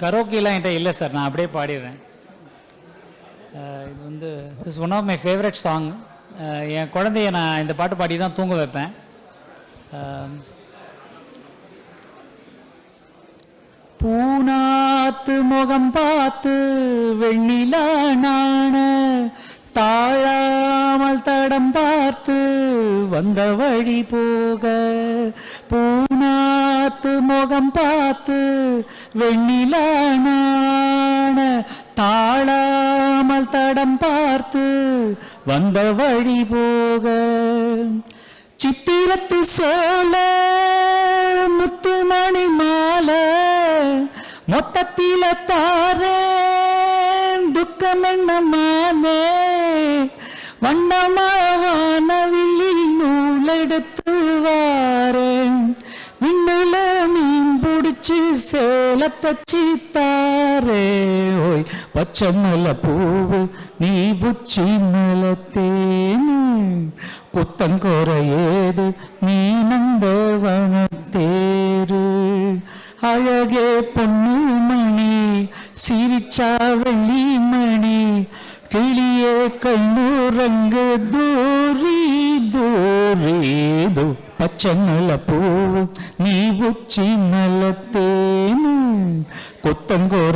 கரோக்கிலாம் என்கிட்ட இல்லை சார், நான் அப்படியே பாடிடுறேன். இது வந்து this one of my favourite song. என் குழந்தைய நான் இந்த பாட்டு பாடி தான் தூங்க வைப்பேன். பூனாத்து முகம் பார்த்து வெண்ணிலா நாண தாழாமல் தடம் பார்த்து வந்த வழி போக, பூனாத்து முகம் பார்த்து வெண்ணிலா நாண தாழாமல் தடம் பார்த்து வந்த வழி போக, சித்திரத்து சோல முத்துமணி மாலை மொத்தத்தில தாரேன் துக்கம் என்ன மானே, வண்ணமாவானவில்லி நூலெடுத்து வாரேன், விண்ணுல மீன் பிடிச்சி சேல தச்சி தாரே, ஓய் பச்சை மலை பூவு நீ புச்சி மலத்தேனு, குத்தங்கோர ஏது நீ நந்தவனத்தேரு, அழகே பொண்ணு மணி சிரிச்சா வெள்ளி மணி, கிளியே கண்ணூரங்கு தூரி தூரி தூ, பச்சை மலை பூவு நீ உச்சி மலத்தேனு, குத்தங்கோர